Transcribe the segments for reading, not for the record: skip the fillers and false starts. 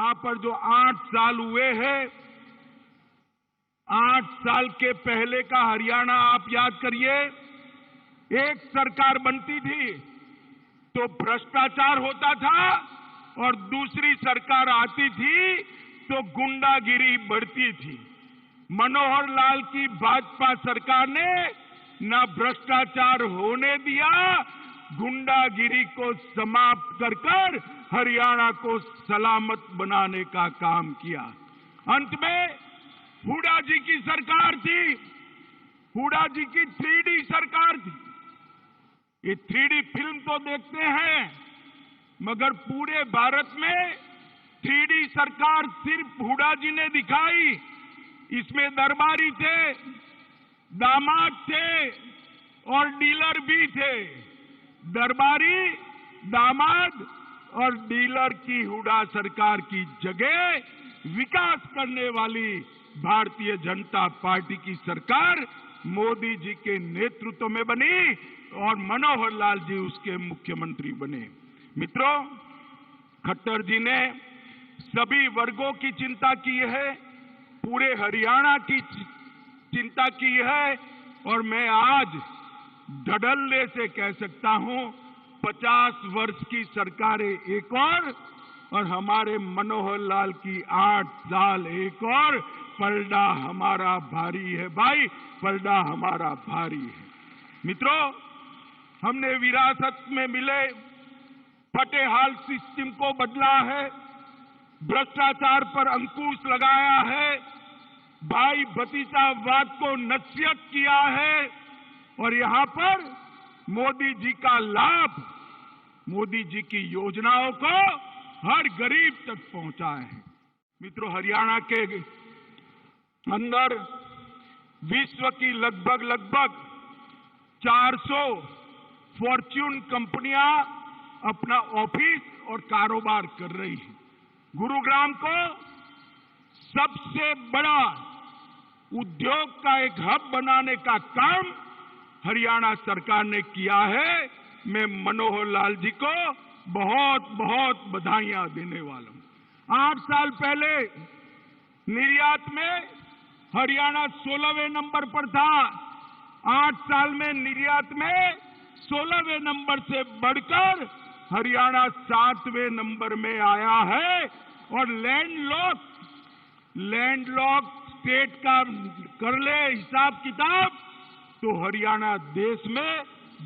यहां पर जो 8 साल हुए हैं, 8 साल के पहले का हरियाणा आप याद करिए। एक सरकार बनती थी तो भ्रष्टाचार होता था और दूसरी सरकार आती थी तो गुंडागिरी बढ़ती थी। मनोहर लाल की भाजपा सरकार ने न भ्रष्टाचार होने दिया, गुंडागिरी को समाप्त कर कर हरियाणा को सलामत बनाने का काम किया। अंत में हुड्डा जी की सरकार थी, हुड्डा जी की 3D सरकार थी। ये 3D फिल्म तो देखते हैं, मगर पूरे भारत में 3D सरकार सिर्फ हुड्डा जी ने दिखाई। इसमें दरबारी थे, दामाद थे और डीलर भी थे। दरबारी, दामाद और डीलर की हुड्डा सरकार की जगह विकास करने वाली भारतीय जनता पार्टी की सरकार मोदी जी के नेतृत्व में बनी और मनोहर लाल जी उसके मुख्यमंत्री बने। मित्रों, खट्टर जी ने सभी वर्गों की चिंता की है, पूरे हरियाणा की चिंता की है और मैं आज धड़ल्ले से कह सकता हूं 50 वर्ष की सरकारें एक और हमारे मनोहर लाल की 8 साल एक और, पलड़ा हमारा भारी है भाई, पलड़ा हमारा भारी है। मित्रों, हमने विरासत में मिले फटेहाल सिस्टम को बदला है, भ्रष्टाचार पर अंकुश लगाया है, भाई भतीजावाद को नसीहत किया है और यहां पर मोदी जी का लाभ, मोदी जी की योजनाओं को हर गरीब तक पहुंचा है। मित्रों, हरियाणा के अंदर विश्व की लगभग 400 फॉर्च्यून कंपनियां अपना ऑफिस और कारोबार कर रही हैं। गुरुग्राम को सबसे बड़ा उद्योग का एक हब बनाने का काम हरियाणा सरकार ने किया है। मैं मनोहर लाल जी को बहुत बहुत बधाइयां देने वाला हूं। 8 साल पहले निर्यात में हरियाणा 16वें नंबर पर था। 8 साल में निर्यात में 16वें नंबर से बढ़कर हरियाणा 7वें नंबर में आया है और लैंडलॉक स्टेट का कर ले हिसाब किताब तो हरियाणा देश में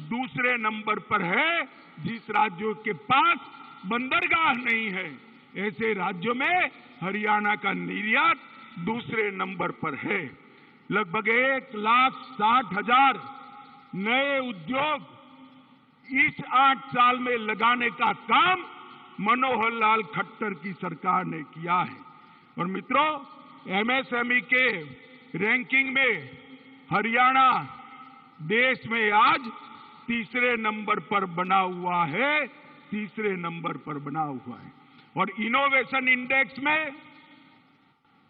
दूसरे नंबर पर है। जिस राज्यों के पास बंदरगाह नहीं है, ऐसे राज्यों में हरियाणा का निर्यात दूसरे नंबर पर है। लगभग 1,60,000 नए उद्योग इस 8 साल में लगाने का काम मनोहर लाल खट्टर की सरकार ने किया है। और मित्रों, एमएसएमई के रैंकिंग में हरियाणा देश में आज तीसरे नंबर पर बना हुआ है, तीसरे नंबर पर बना हुआ है। और इनोवेशन इंडेक्स में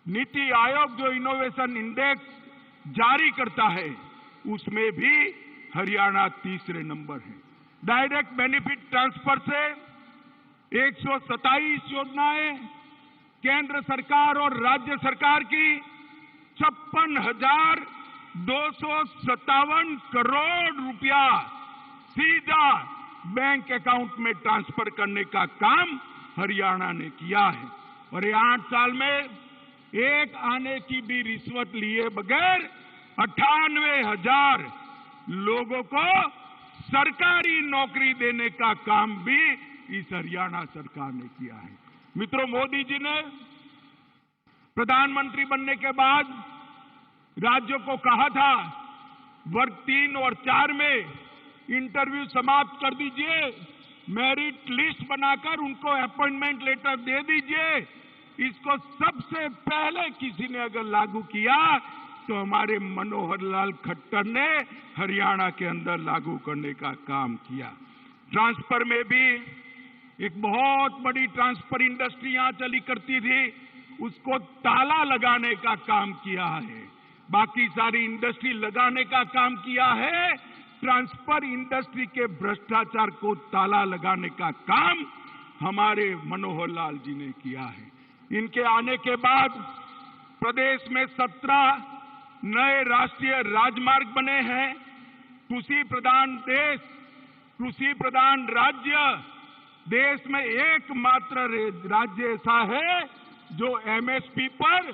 नीति आयोग जो इनोवेशन इंडेक्स जारी करता है उसमें भी हरियाणा तीसरे नंबर है। डायरेक्ट बेनिफिट ट्रांसफर से 127 योजनाएं केंद्र सरकार और राज्य सरकार की 56,257 करोड़ रुपया सीधा बैंक अकाउंट में ट्रांसफर करने का काम हरियाणा ने किया है। और ये 8 साल में एक आने की भी रिश्वत लिए बगैर 98,000 लोगों को सरकारी नौकरी देने का काम भी इस हरियाणा सरकार ने किया है। मित्रों, मोदी जी ने प्रधानमंत्री बनने के बाद राज्यों को कहा था वर्ग 3 और 4 में इंटरव्यू समाप्त कर दीजिए, मेरिट लिस्ट बनाकर उनको अपॉइंटमेंट लेटर दे दीजिए। इसको सबसे पहले किसी ने अगर लागू किया तो हमारे मनोहर लाल खट्टर ने हरियाणा के अंदर लागू करने का काम किया। ट्रांसफर में भी एक बहुत बड़ी ट्रांसफर इंडस्ट्री यहां चली करती थी, उसको ताला लगाने का काम किया है। बाकी सारी इंडस्ट्री लगाने का काम किया है, ट्रांसफर इंडस्ट्री के भ्रष्टाचार को ताला लगाने का काम हमारे मनोहर लाल जी ने किया है। इनके आने के बाद प्रदेश में 17 नए राष्ट्रीय राजमार्ग बने हैं। कृषि प्रधान देश, कृषि प्रधान राज्य, देश में एकमात्र राज्य ऐसा है जो एमएसपी पर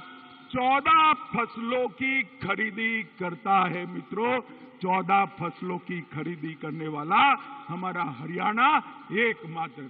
14 फसलों की खरीदी करता है। मित्रों, 14 फसलों की खरीदी करने वाला हमारा हरियाणा एकमात्र